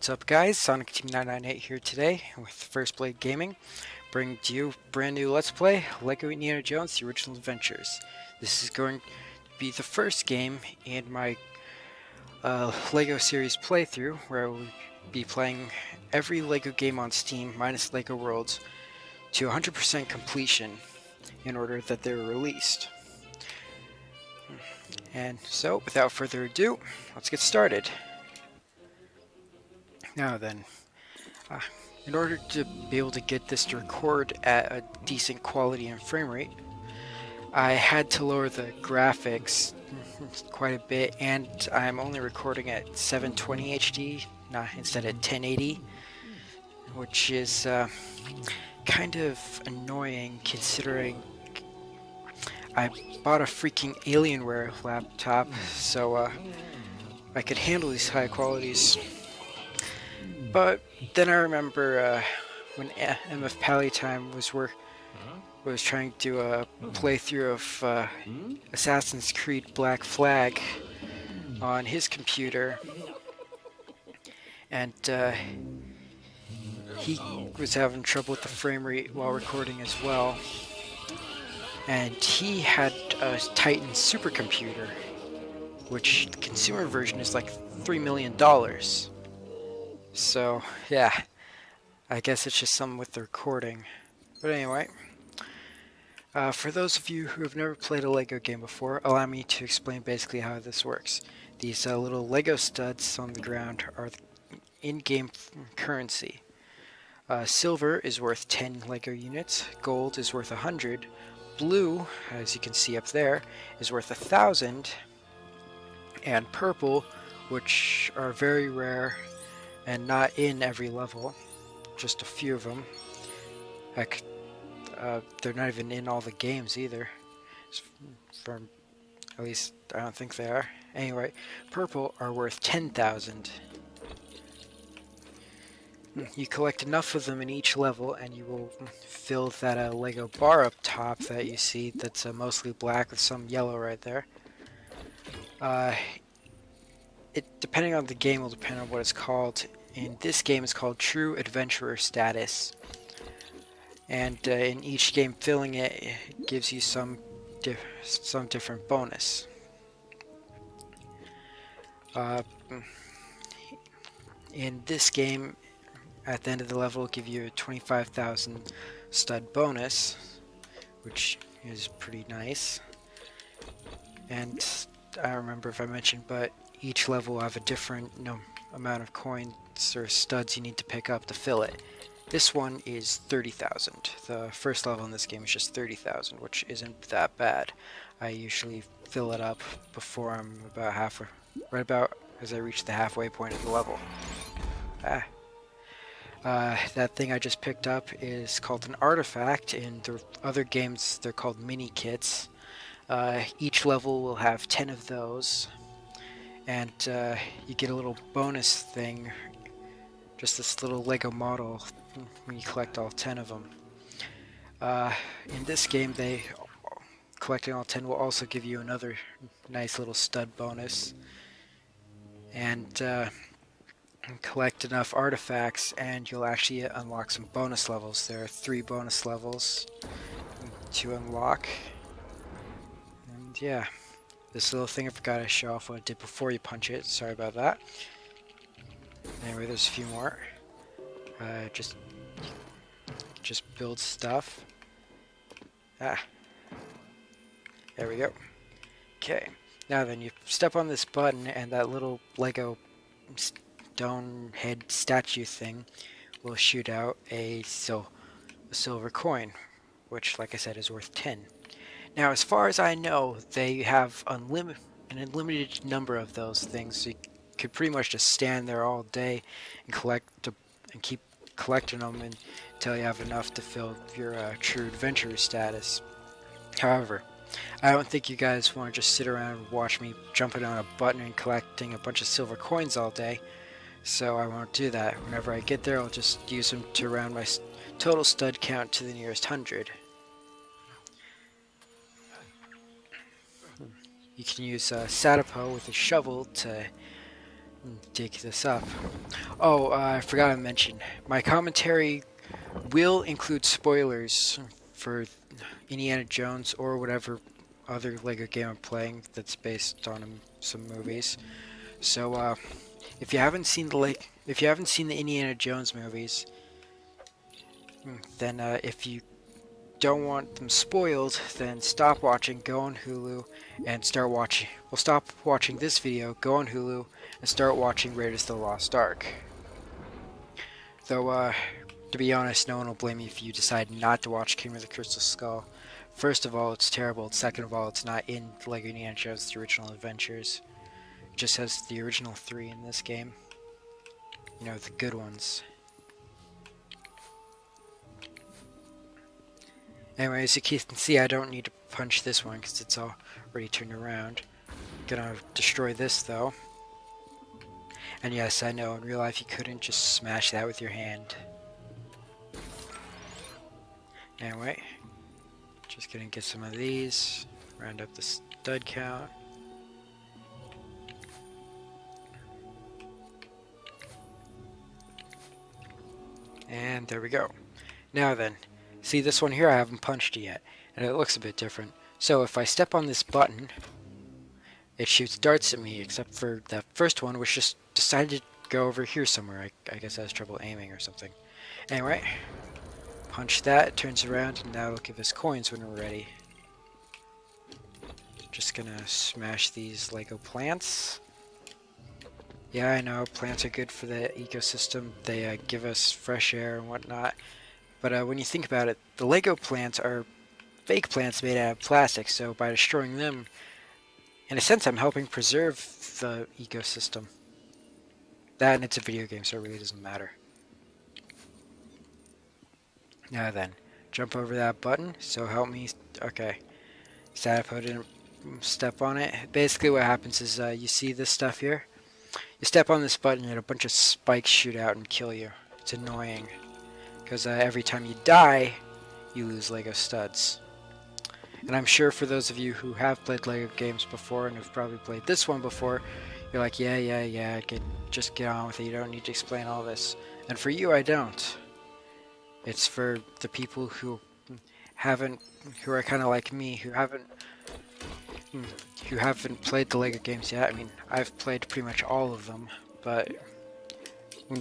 What's up guys, Sonic Team 998 here today with First Blade Gaming, bringing to you brand new Let's Play, LEGO Indiana Jones The Original Adventures. This is going to be the first game in my LEGO series playthrough, where I will be playing every LEGO game on Steam, minus LEGO Worlds, to 100% completion in order that they were released. And so, without further ado, let's get started. Now then, in order to be able to get this to record at a decent quality and frame rate, I had to lower the graphics quite a bit, and I'm only recording at 720 HD instead of 1080, which is kind of annoying considering I bought a freaking Alienware laptop so I could handle these high qualities. But then I remember when MF Pallytime was trying to do a playthrough of Assassin's Creed Black Flag on his computer, and he was having trouble with the frame rate while recording as well. And he had a Titan supercomputer, which the consumer version is like $3 million. So, yeah, I guess it's just something with the recording. But anyway, for those of you who have never played a LEGO game before, allow me to explain basically how this works. These little LEGO studs on the ground are the in-game currency. Silver is worth 10 LEGO units, gold is worth 100, blue, as you can see up there, is worth 1,000, and purple, which are very rare and not in every level, just a few of them. Heck, they're not even in all the games either. From at least I don't think they are. Anyway, purple are worth 10,000. You collect enough of them in each level, and you will fill that Lego bar up top that you see. That's mostly black with some yellow right there. Depending on the game, will depend on what it's called. In this game, it's called True Adventurer Status, and in each game, filling it gives you some different bonus. In this game, at the end of the level, it'll give you a 25,000 stud bonus, which is pretty nice. And I don't remember if I mentioned, but each level will have a different amount of coins or studs you need to pick up to fill it. This one is 30,000. The first level in this game is just 30,000, which isn't that bad. I usually fill it up before I'm about halfway, right about as I reach the halfway point of the level. That thing I just picked up is called an artifact. In the other games, they're called mini kits. Each level will have 10 of those, and you get a little bonus thing, just this little Lego model when you collect all 10 of them. In this game, collecting all 10 will also give you another nice little stud bonus, and collect enough artifacts and you'll actually unlock some bonus levels. There are 3 bonus levels to unlock. And yeah, this little thing I forgot to show off what it did before you punch it. Sorry about that. Anyway, there's a few more. Just build stuff. There we go. Okay, now then you step on this button and that little Lego stone head statue thing will shoot out a silver coin, which, like I said, is worth 10. Now, as far as I know, they have an unlimited number of those things, so you could pretty much just stand there all day and keep collecting them until you have enough to fill your true adventurer status. However, I don't think you guys want to just sit around and watch me jumping on a button and collecting a bunch of silver coins all day. So I won't do that. Whenever I get there, I'll just use them to round my total stud count to the nearest 100. You can use Sadapo with a shovel to dig this up. Oh, I forgot to mention, my commentary will include spoilers for Indiana Jones or whatever other Lego game I'm playing that's based on some movies. So if you haven't seen the Indiana Jones movies, then if you don't want them spoiled, then stop watching, go on Hulu, and start watching. Well, stop watching this video, go on Hulu, and start watching Raiders of the Lost Ark. Though, to be honest, no one will blame you if you decide not to watch King of the Crystal Skull. First of all, it's terrible. Second of all, it's not in LEGO Indiana Jones: The Original Adventures. It just has the original 3 in this game. You know, the good ones. Anyway, as you can see, I don't need to punch this one because it's already turned around. Gonna destroy this though. And yes, I know, in real life you couldn't just smash that with your hand. Anyway, just gonna get some of these, round up the stud count. And there we go. Now then, see this one here, I haven't punched it yet, and it looks a bit different. So if I step on this button, it shoots darts at me, except for that first one, which just decided to go over here somewhere. I guess I has trouble aiming or something. Anyway, punch that, it turns around, and now it'll give us coins when we're ready. Just gonna smash these Lego plants. Yeah, I know, plants are good for the ecosystem. They give us fresh air and whatnot. But when you think about it, the Lego plants are fake plants made out of plastic, so by destroying them, in a sense, I'm helping preserve the ecosystem. That and it's a video game, so it really doesn't matter. Now then, jump over that button, so help me. Okay, Sadapo didn't step on it. Basically what happens is, you see this stuff here? You step on this button and a bunch of spikes shoot out and kill you. It's annoying, because every time you die, you lose Lego studs. And I'm sure for those of you who have played Lego games before and have probably played this one before, you're like, yeah, just get on with it, you don't need to explain all this. And for you, I don't. It's for the people who are kind of like me, who haven't played the Lego games yet. I mean, I've played pretty much all of them, but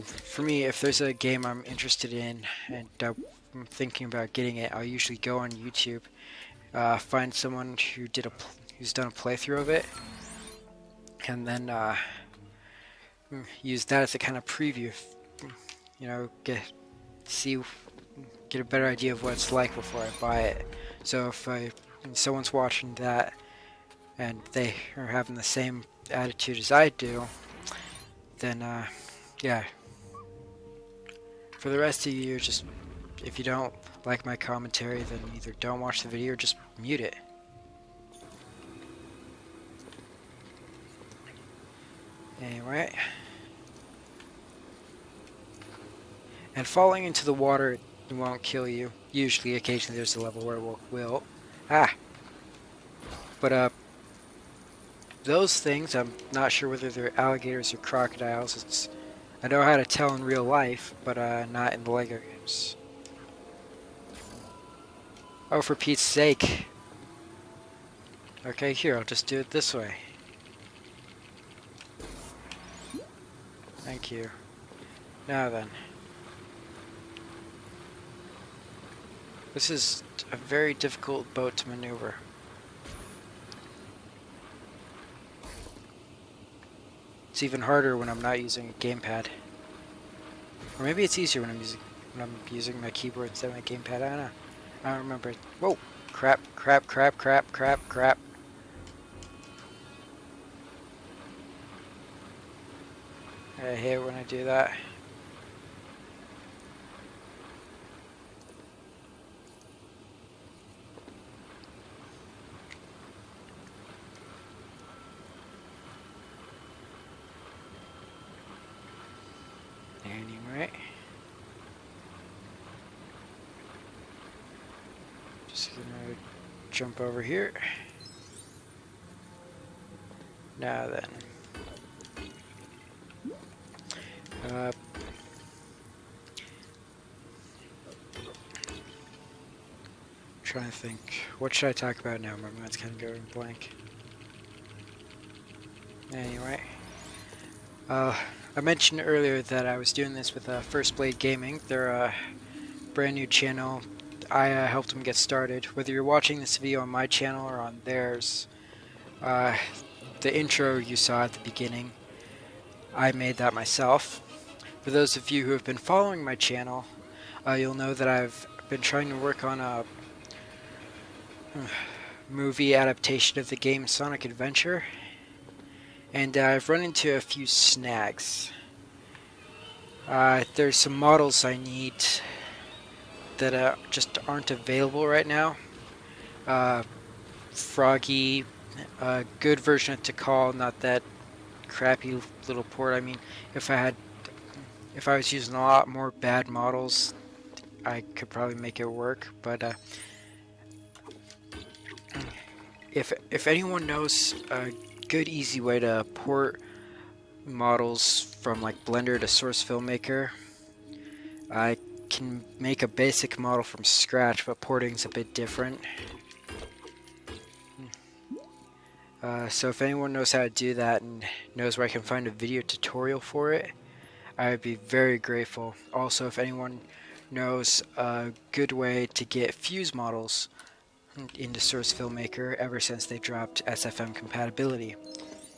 for me, if there's a game I'm interested in and I'm thinking about getting it, I'll usually go on YouTube, find someone who's done a playthrough of it, and then use that as a kind of preview. You know, get a better idea of what it's like before I buy it. So if someone's watching that and they are having the same attitude as I do, then yeah. For the rest of you, just if you don't like my commentary, then either don't watch the video or just mute it. Anyway. And falling into the water won't kill you. Usually, occasionally there's a level where it will. But those things, I'm not sure whether they're alligators or crocodiles. I know how to tell in real life, but not in the Lego games. Oh, for Pete's sake. Okay, here, I'll just do it this way. Thank you. Now then. This is a very difficult boat to maneuver. It's even harder when I'm not using a gamepad. Or maybe it's easier when I'm using my keyboard instead of my gamepad. I don't know. I don't remember. Whoa! Crap. I hate it when I do that. Anyway. Just gonna jump over here. Now then. Uh, Trying to think. What should I talk about now? My mind's kind of going blank. Anyway. I mentioned earlier that I was doing this with First Blade Gaming. They're a brand new channel. I helped them get started. Whether you're watching this video on my channel or on theirs, the intro you saw at the beginning, I made that myself. For those of you who have been following my channel, you'll know that I've been trying to work on a movie adaptation of the game Sonic Adventure, and I've run into a few snags. There's some models I need that just aren't available right now. Froggy, a good version of Tikal, not that crappy little port. I mean, if I was using a lot more bad models, I could probably make it work. But if anyone knows a good, easy way to port models from like Blender to Source Filmmaker, I can make a basic model from scratch, but porting's a bit different. So if anyone knows how to do that and knows where I can find a video tutorial for it, I would be very grateful. Also, if anyone knows a good way to get Fuse models into Source Filmmaker ever since they dropped SFM compatibility.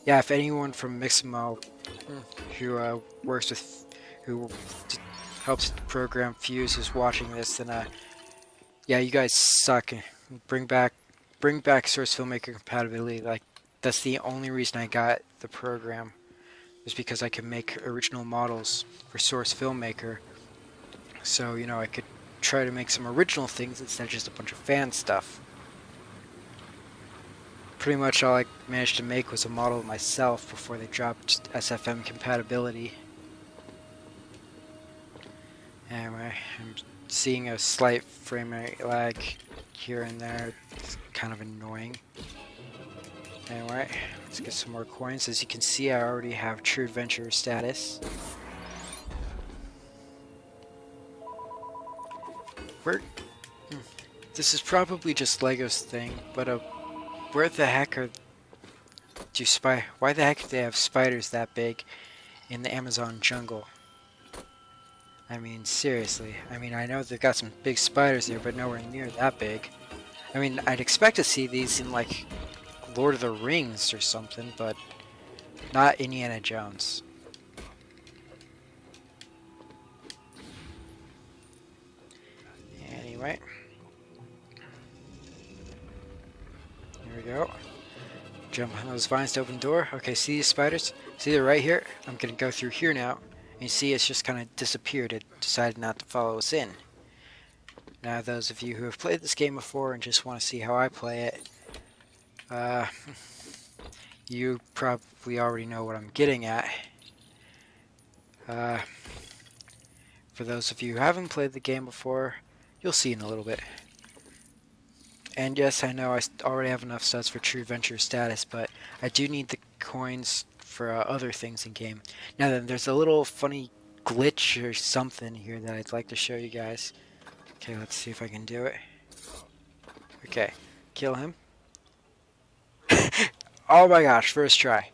Yeah, if anyone from Mixamo who who helps program Fuse is watching this, then yeah, you guys suck. Bring back Source Filmmaker compatibility. Like, that's the only reason I got the program, was because I could make original models for Source Filmmaker. So, you know, I could try to make some original things instead of just a bunch of fan stuff. Pretty much all I managed to make was a model of myself before they dropped SFM compatibility. Anyway, I'm seeing a slight frame rate lag here and there. It's kind of annoying. Anyway, let's get some more coins. As you can see, I already have True Adventure status. This is probably just Lego's thing, but where the heck why the heck do they have spiders that big in the Amazon jungle? I mean, seriously. I mean, I know they've got some big spiders there, but nowhere near that big. I mean, I'd expect to see these in, like, Lord of the Rings or something, but not Indiana Jones. Anyway. Here we go. Jump on those vines to open the door. Okay, see these spiders? See, they're right here. I'm gonna go through here now. And you see it's just kind of disappeared. It decided not to follow us in. Now, those of you who have played this game before and just want to see how I play it, you probably already know what I'm getting at. For those of you who haven't played the game before, you'll see in a little bit. And yes, I know I already have enough studs for True Adventure status, but I do need the coins for other things in game. Now then, there's a little funny glitch or something here that I'd like to show you guys. Okay, let's see if I can do it. Okay, kill him. Oh my gosh, first try.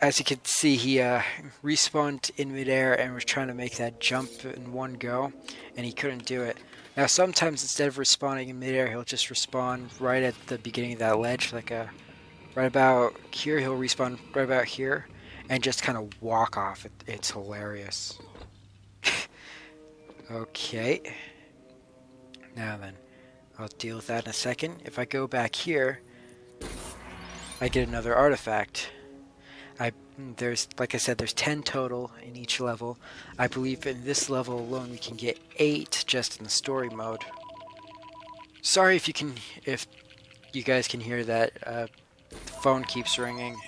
As you can see, he respawned in midair and was trying to make that jump in one go, and he couldn't do it. Now, sometimes instead of respawning in midair, he'll just respawn right at the beginning of that ledge, like right about here. He'll respawn right about here, and just kind of walk off. It's hilarious. Okay. Now then, I'll deal with that in a second. If I go back here, I get another artifact. Like I said, there's 10 total in each level. I believe in this level alone we can get 8 just in the story mode. Sorry if you guys can hear that. The phone keeps ringing.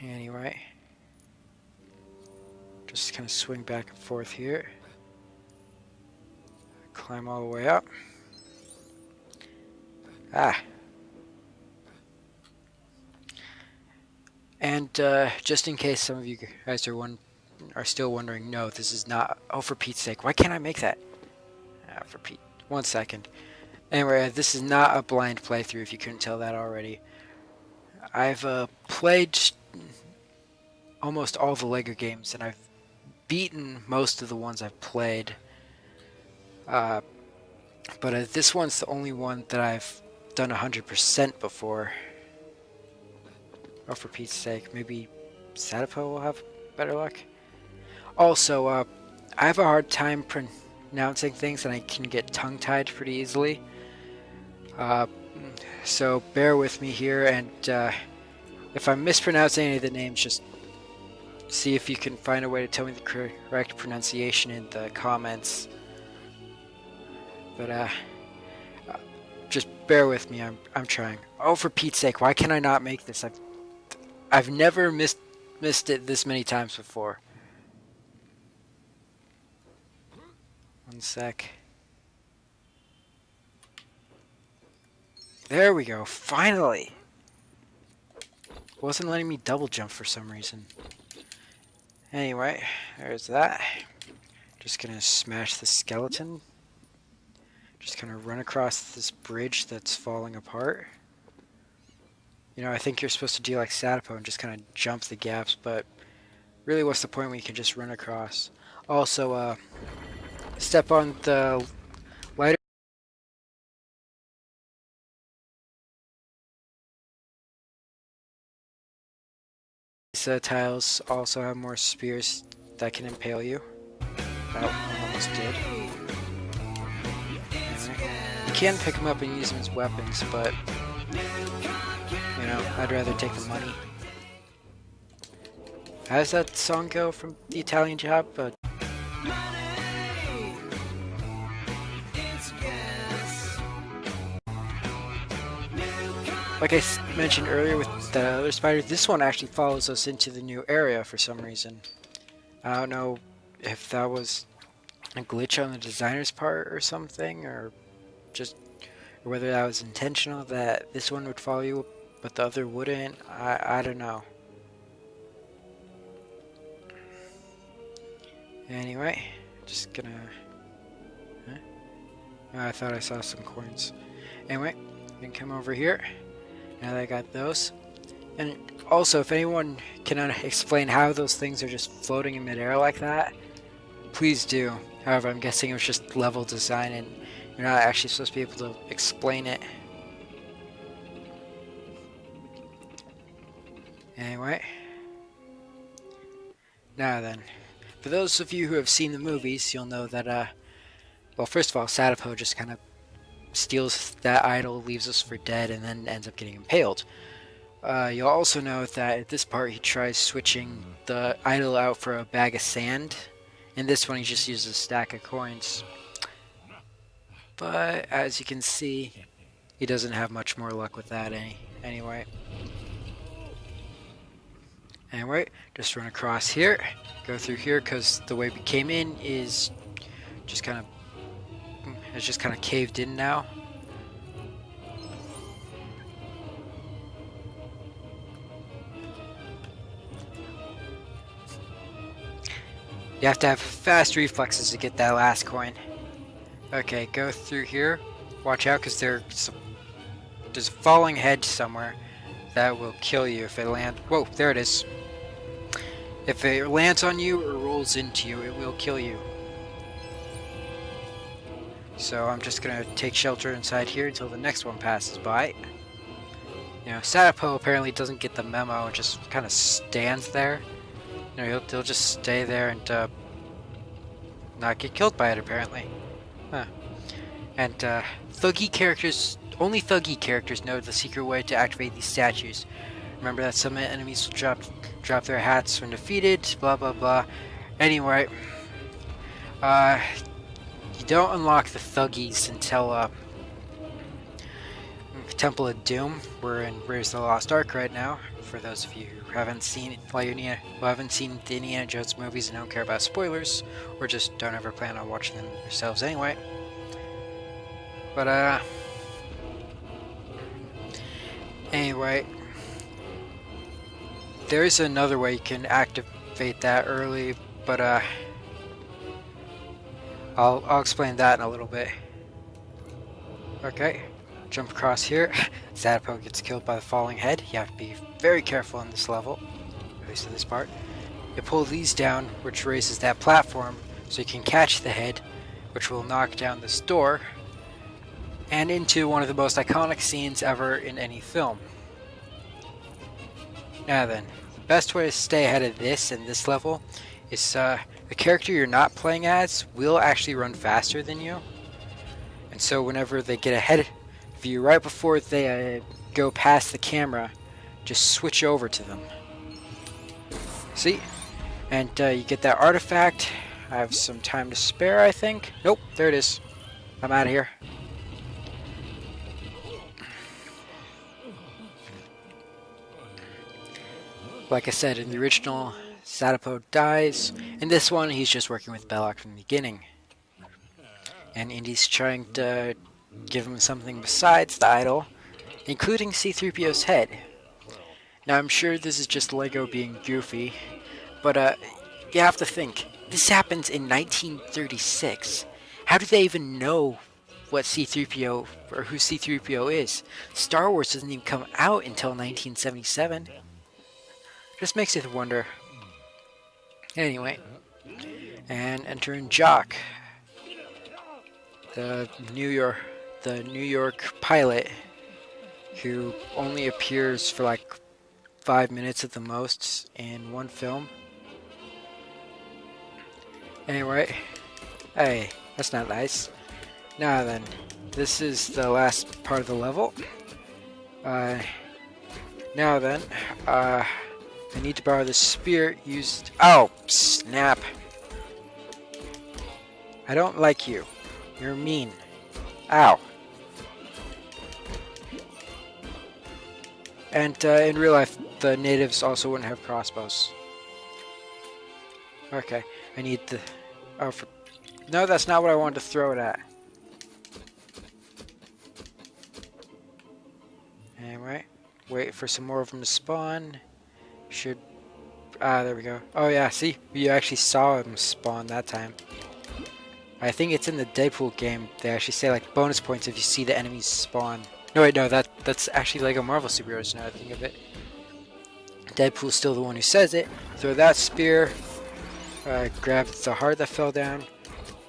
Anyway, just kind of swing back and forth here. Climb all the way up. And just in case some of you guys are still wondering, no, this is not. Oh, for Pete's sake, why can't I make that? For Pete, 1 second. Anyway, this is not a blind playthrough. If you couldn't tell that already, I've played almost all the Lego games, and I've beaten most of the ones I've played. But this one's the only one that I've done 100% before. Oh, for Pete's sake, maybe Sadapo will have better luck. Also, I have a hard time pronouncing things, and I can get tongue-tied pretty easily. So bear with me here, and if I'm mispronouncing any of the names, just see if you can find a way to tell me the correct pronunciation in the comments. But just bear with me. I'm trying. Oh, for Pete's sake, why can I not make this? I've never missed it this many times before. 1 sec. There we go. Finally. Wasn't letting me double jump for some reason. Anyway, there's that. Just gonna smash the skeleton. Just gonna run across this bridge that's falling apart. You know, I think you're supposed to do like Sadapo and just kind of jump the gaps, but really what's the point when you can just run across? Also, step on the lighter. These tiles also have more spears that can impale you. That almost did. Anyway, you can pick them up and use them as weapons, but you know, I'd rather take the money. How does that song go from the Italian Job? Like I mentioned earlier with the other spider, this one actually follows us into the new area for some reason. I don't know if that was a glitch on the designer's part or something, or whether that was intentional that this one would follow you but the other wouldn't. I don't know. Anyway, just gonna... Huh? Oh, I thought I saw some coins. Anyway, you can come over here. Now that I got those. And also, if anyone can explain how those things are just floating in midair like that, please do. However, I'm guessing it was just level design and you're not actually supposed to be able to explain it. Anyway. Now then. For those of you who have seen the movies, you'll know that, well, first of all, Sadapo just kind of steals that idol, leaves us for dead, and then ends up getting impaled. You'll also know that at this part he tries switching the idol out for a bag of sand. In this one he just uses a stack of coins. But as you can see, he doesn't have much more luck with that anyway. Anyway, just run across here, go through here, because the way we came in is just kind of, it's just kind of caved in now. You have to have fast reflexes to get that last coin. Okay, go through here. Watch out, because there's a falling hedge somewhere that will kill you if it lands. Whoa, there it is. If it lands on you or rolls into you, it will kill you. So I'm just gonna take shelter inside here until the next one passes by. You know, Sadapo apparently doesn't get the memo and just kind of stands there. You know, he'll just stay there and not get killed by it apparently. Huh. And thuggy characters, only thuggy characters know the secret way to activate these statues. Remember that some enemies will drop their hats when defeated, blah blah blah. Anyway, you don't unlock the thuggies until Temple of Doom. We're in Raiders of the Lost Ark right now. For those of you who haven't seen the Indiana Jones movies and don't care about spoilers, or just don't ever plan on watching them yourselves anyway. But anyway, there is another way you can activate that early, but I'll explain that in a little bit. Okay, jump across here. Zatapog gets killed by the falling head. You have to be very careful in this level, at least in this part. You pull these down, which raises that platform, so you can catch the head, which will knock down this door, and into one of the most iconic scenes ever in any film. Now then, the best way to stay ahead of this in this level is the character you're not playing as will actually run faster than you. And so whenever they get ahead of you, right before they go past the camera, just switch over to them. See? And you get that artifact. I have some time to spare, I think. Nope, there it is. I'm out of here. Like I said, in the original, Zatapog dies. In this one, he's just working with Belloq from the beginning. And Indy's trying to give him something besides the idol, including C-3PO's head. Now, I'm sure this is just Lego being goofy, but you have to think, this happens in 1936. How do they even know what C-3PO, or who C-3PO is? Star Wars doesn't even come out until 1977. Just makes you wonder. Anyway, and entering Jock, the New York pilot, who only appears for like 5 minutes at the most in one film. Anyway, hey, that's not nice. Now then, this is the last part of the level. Now then, I need to borrow the spear used... Oh, snap. I don't like you. You're mean. Ow. And in real life, the natives also wouldn't have crossbows. Okay, I need the... Oh, no, that's not what I wanted to throw it at. Anyway, wait for some more of them to spawn. Should... there we go. Oh yeah, see? You actually saw him spawn that time. I think it's in the Deadpool game. They actually say like bonus points if you see the enemies spawn. No wait, no, that's actually Lego Marvel superheroes now I think of it. Deadpool's still the one who says it. Throw that spear. Grab the heart that fell down.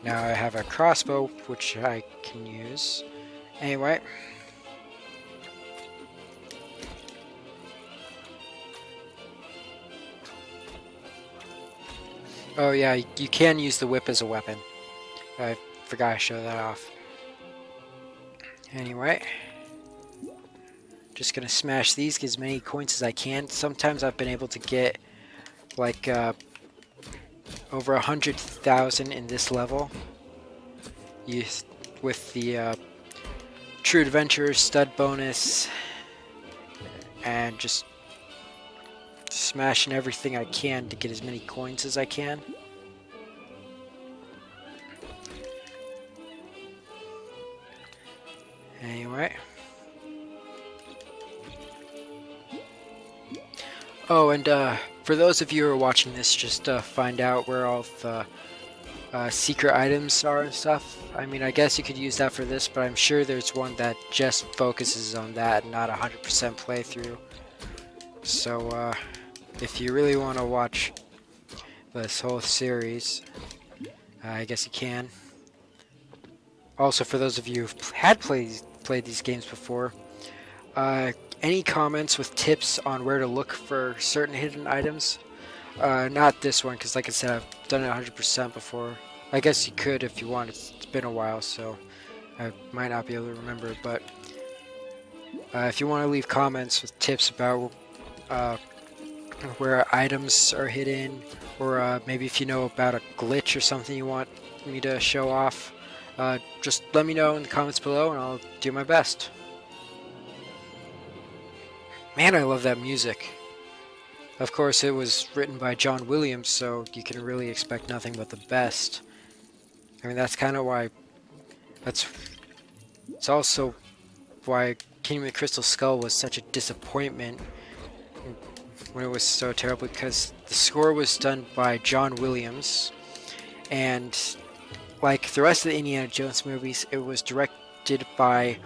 Now I have a crossbow, which I can use. Anyway. Oh yeah, you can use the whip as a weapon. I forgot to show that off. Anyway. Just gonna smash these, get as many coins as I can. Sometimes I've been able to get like over 100,000 in this level. With the True Adventure stud bonus. And just smashing everything I can to get as many coins as I can. Anyway. Oh, and for those of you who are watching this just to find out where all the secret items are and stuff, I mean, I guess you could use that for this, but I'm sure there's one that just focuses on that and not 100% playthrough. So, if you really want to watch this whole series, I guess you can. Also, for those of you who've had played these games before, any comments with tips on where to look for certain hidden items? Not this one, because like I said, I've done it 100% before. I guess you could if you want. It's been a while, so I might not be able to remember. But if you want to leave comments with tips about where items are hidden, or maybe if you know about a glitch or something you want me to show off, just let me know in the comments below and I'll do my best. Man, I love that music. Of course, it was written by John Williams, so you can really expect nothing but the best. I mean, that's kind of why... It's also why Kingdom of the Crystal Skull was such a disappointment. when it was so terrible, because the score was done by John Williams, and like the rest of the Indiana Jones movies, it was directed by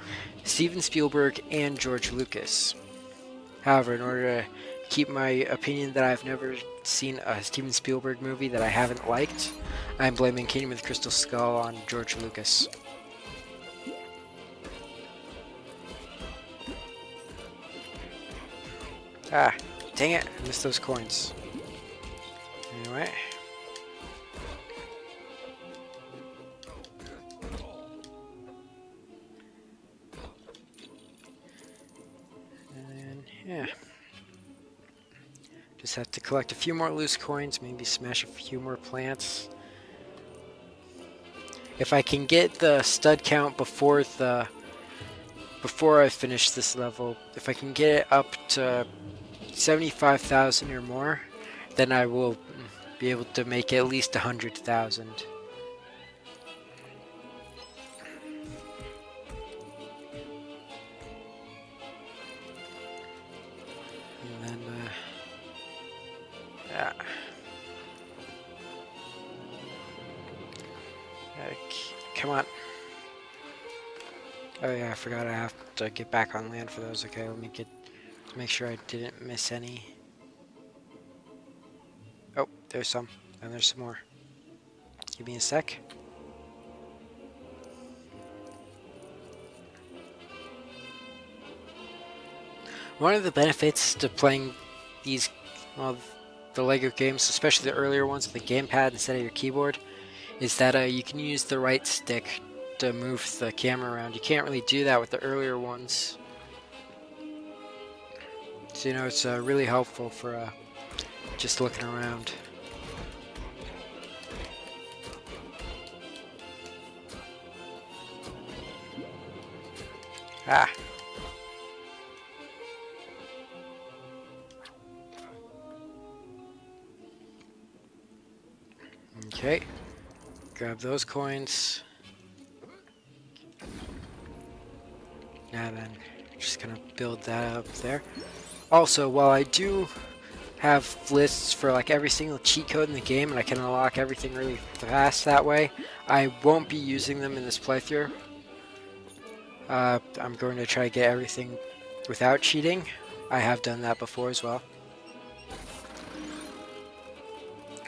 Steven Spielberg and George Lucas. However, in order to keep my opinion that I've never seen a Steven Spielberg movie that I haven't liked, I'm blaming Kingdom of the Crystal Skull on George Lucas. Ah, dang it, I missed those coins. Anyway. And yeah. Just have to collect a few more loose coins, maybe smash a few more plants. If I can get the stud count before I finish this level, if I can get it up to 75,000 or more, then I will be able to make at least 100,000. And then, yeah. Come on. Oh yeah, I forgot I have to get back on land for those. Okay, let me make sure I didn't miss any. Oh, there's some. And there's some more. Give me a sec. One of the benefits to playing these, well, the LEGO games, especially the earlier ones with the gamepad instead of your keyboard, is that you can use the right stick to move the camera around. You can't really do that with the earlier ones. So, you know, it's really helpful for just looking around. Ah. Okay. Grab those coins. And then just gonna build that up there. Also, while I do have lists for like every single cheat code in the game, and I can unlock everything really fast that way, I won't be using them in this playthrough. I'm going to try to get everything without cheating. I have done that before as well.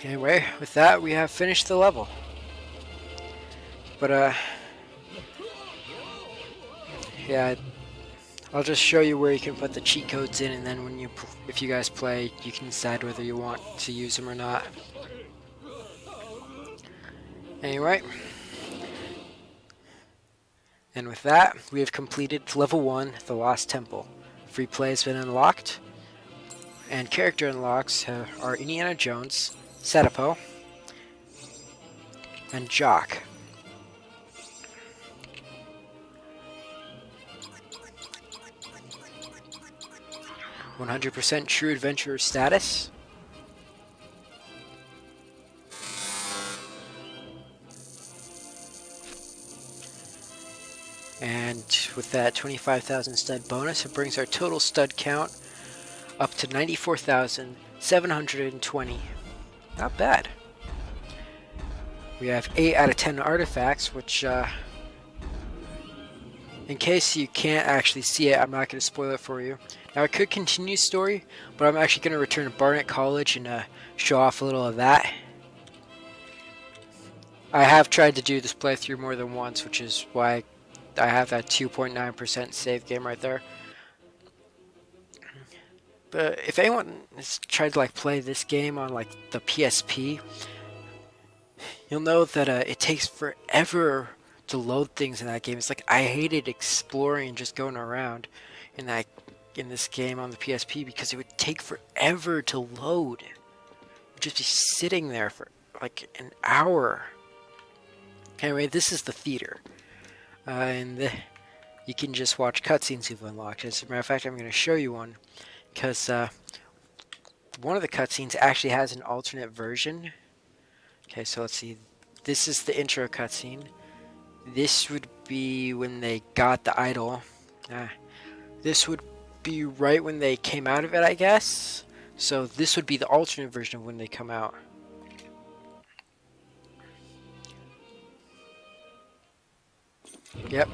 Anyway, with that, we have finished the level. But yeah, I'll just show you where you can put the cheat codes in, and then when if you guys play, you can decide whether you want to use them or not. Anyway, and with that, we have completed level 1, the Lost Temple. Free play has been unlocked, and character unlocks are Indiana Jones, Setapo, and Jock. 100% true adventurer status. And with that 25,000 stud bonus, it brings our total stud count up to 94,720. Not bad. We have 8 out of 10 artifacts, which, in case you can't actually see it, I'm not going to spoil it for you. Now, I could continue story, but I'm actually going to return to Barnet College and show off a little of that. I have tried to do this playthrough more than once, which is why I have that 2.9% save game right there. But if anyone has tried to like play this game on like the PSP, you'll know that it takes forever to load things in that game. It's like I hated exploring and just going around in this game on the PSP because it would take forever to load. You'd just be sitting there for like an hour. Anyway, this is the theater. You can just watch cutscenes you've unlocked. As a matter of fact, I'm going to show you one because one of the cutscenes actually has an alternate version. Okay, so let's see. This is the intro cutscene. This would be when they got the idol. This would be right when they came out of it, I guess. So this would be the alternate version of when they come out. Yep.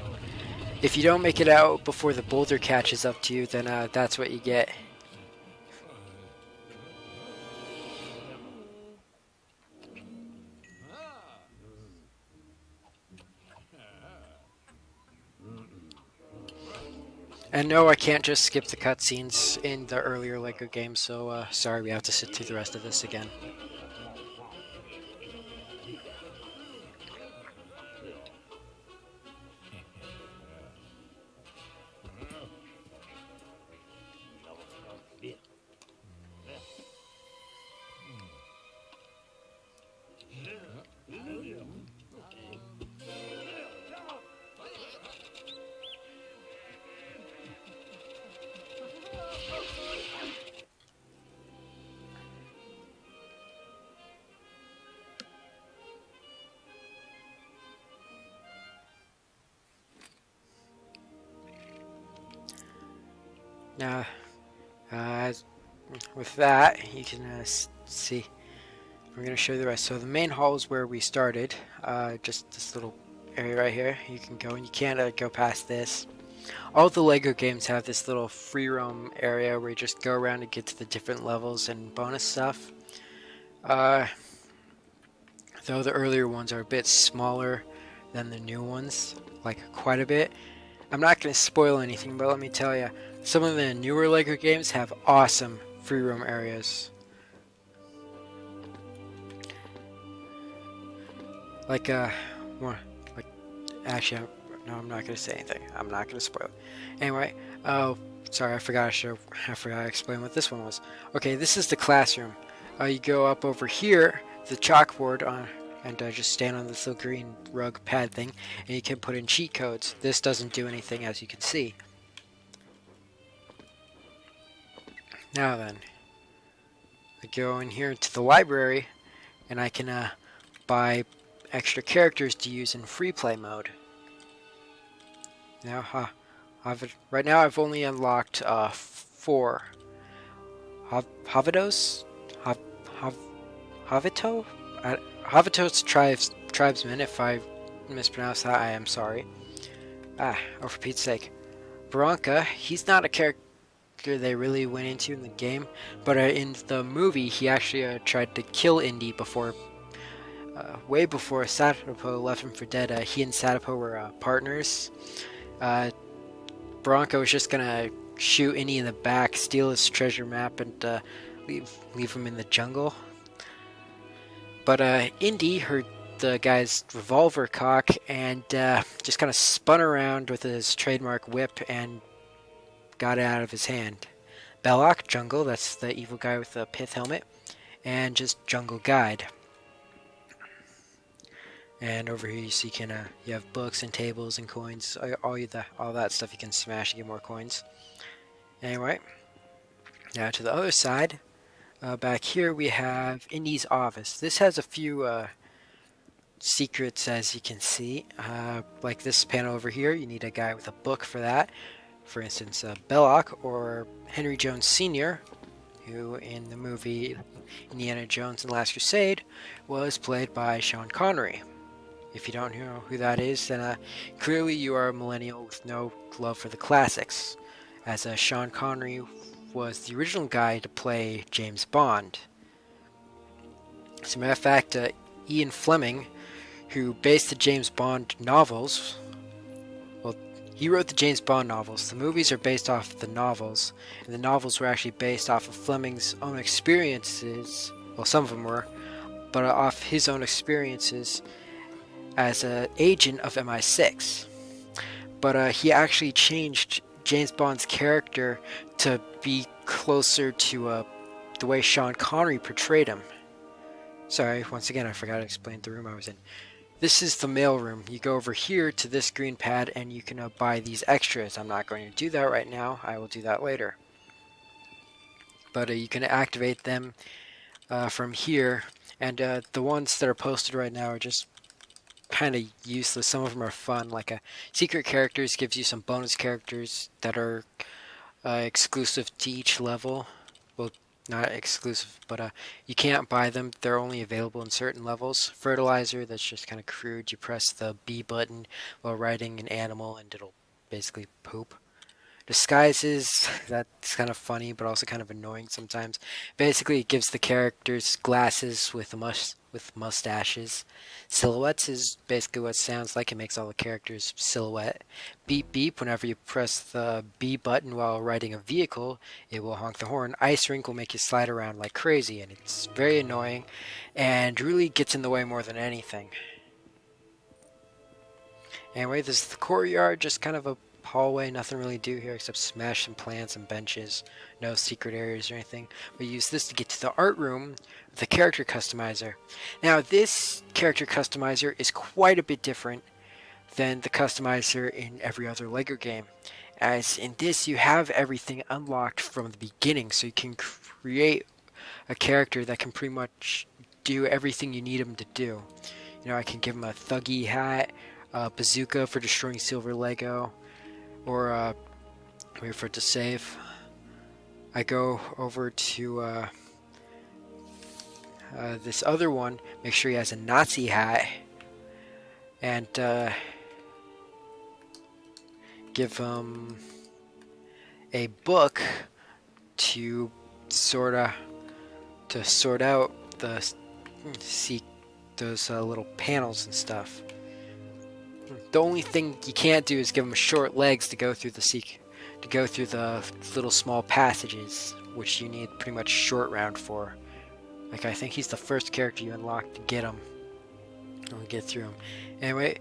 If you don't make it out before the boulder catches up to you, then that's what you get. And no, I can't just skip the cutscenes in the earlier LEGO games, so sorry, we have to sit through the rest of this again. Now, with that, you can see. We're going to show you the rest. So the main hall is where we started. Just this little area right here. You can go, and you can't go past this. All the LEGO games have this little free roam area where you just go around and get to the different levels and bonus stuff. Though the earlier ones are a bit smaller than the new ones, like quite a bit. I'm not going to spoil anything, but let me tell you, some of the newer LEGO games have awesome free roam areas. Actually, no, I'm not going to say anything. I'm not going to spoil it. Anyway, oh, sorry, I forgot to explain what this one was. Okay, this is the classroom. You go up over here, the chalkboard and just stand on this little green rug pad thing, and you can put in cheat codes. This doesn't do anything, as you can see. Now then, I go in here to the library, and I can buy extra characters to use in free play mode. Now, right now I've only unlocked 4. Havitos? Havito? Havito's tribesmen. If I mispronounce that, I am sorry. Oh, for Pete's sake. Bronca, he's not a character they really went into in the game, but in the movie he actually tried to kill Indy before, way before Satopo left him for dead. He and Satopo were partners. Bronco was just gonna shoot Indy in the back, steal his treasure map, and leave him in the jungle. But Indy heard the guy's revolver cock and just kind of spun around with his trademark whip and got it out of his hand. Belloc, Jungle, that's the evil guy with the pith helmet, and just Jungle Guide. And over here you see you have books and tables and coins, all that stuff you can smash and get more coins. Anyway, now to the other side, back here we have Indy's office. This has a few secrets, as you can see. Like this panel over here, you need a guy with a book for that. For instance, Belloc, or Henry Jones Sr., who in the movie Indiana Jones and the Last Crusade was played by Sean Connery. If you don't know who that is, then clearly you are a millennial with no love for the classics, as Sean Connery was the original guy to play James Bond. As a matter of fact, Ian Fleming, who based the James Bond novels, he wrote the James Bond novels. The movies are based off the novels, and the novels were actually based off of Fleming's own experiences. Well, some of them were, but off his own experiences as an agent of MI6. But he actually changed James Bond's character to be closer to the way Sean Connery portrayed him. Sorry, once again, I forgot to explain the room I was in. This is the mail room. You go over here to this green pad and you can buy these extras. I'm not going to do that right now. I will do that later. But you can activate them from here. And the ones that are posted right now are just kind of useless. Some of them are fun. Like secret characters gives you some bonus characters that are exclusive to each level. Well, not exclusive, but you can't buy them. They're only available in certain levels. Fertilizer, that's just kind of crude. You press the B button while riding an animal and it'll basically poop. Disguises, that's kind of funny, but also kind of annoying sometimes. Basically, it gives the characters glasses with mustaches. Silhouettes is basically what it sounds like. It makes all the characters silhouette. Beep beep, whenever you press the B button while riding a vehicle, it will honk the horn. Ice rink will make you slide around like crazy, and it's very annoying, and really gets in the way more than anything. Anyway, this is the courtyard, just kind of a hallway, nothing really to do here except smash some plants and benches, no secret areas or anything. We use this to get to the art room, the character customizer. Now this character customizer is quite a bit different than the customizer in every other LEGO game, as in this you have everything unlocked from the beginning, so you can create a character that can pretty much do everything you need him to do. You know, I can give him a thuggy hat, a bazooka for destroying silver Lego, or wait for it to save. I go over to this other one, make sure he has a Nazi hat, and give him a book to sort out those little panels and stuff. The only thing you can't do is give him short legs to go through the little small passages, which you need pretty much short round for. Like, I think he's the first character you unlock to get him. I'll get through him. Anyway,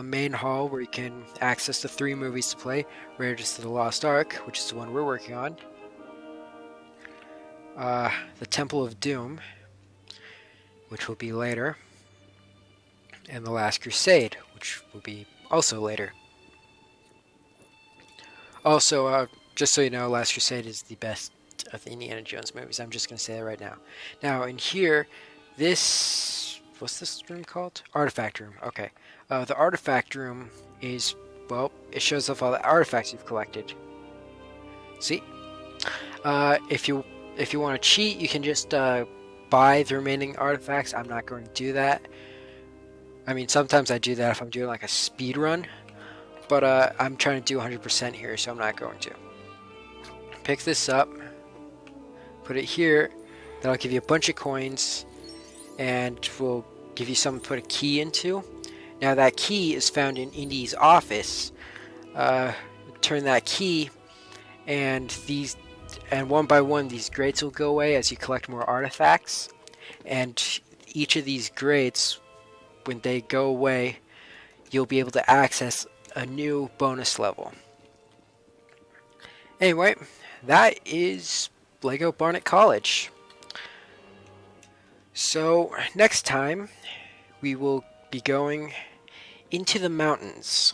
main hall where you can access the 3 movies to play. Raiders of the Lost Ark, which is the one we're working on. The Temple of Doom, which will be later. And The Last Crusade, which will be also later. Also, just so you know, Last Crusade is the best of the Indiana Jones movies. I'm just going to say that right now. Now, in here, what's this room called? Artifact room. Okay. The artifact room is, well, it shows off all the artifacts you've collected. See? If you want to cheat, you can just buy the remaining artifacts. I'm not going to do that. I mean, sometimes I do that if I'm doing like a speed run, but I'm trying to do 100% here, so I'm not going to. Pick this up, put it here. That'll give you a bunch of coins, and will give you something to put a key into. Now that key is found in Indy's office. Turn that key, and one by one these grates will go away as you collect more artifacts. And each of these grates, when they go away, you'll be able to access a new bonus level. Anyway, that is LEGO Barnet College. So next time we will be going into the mountains.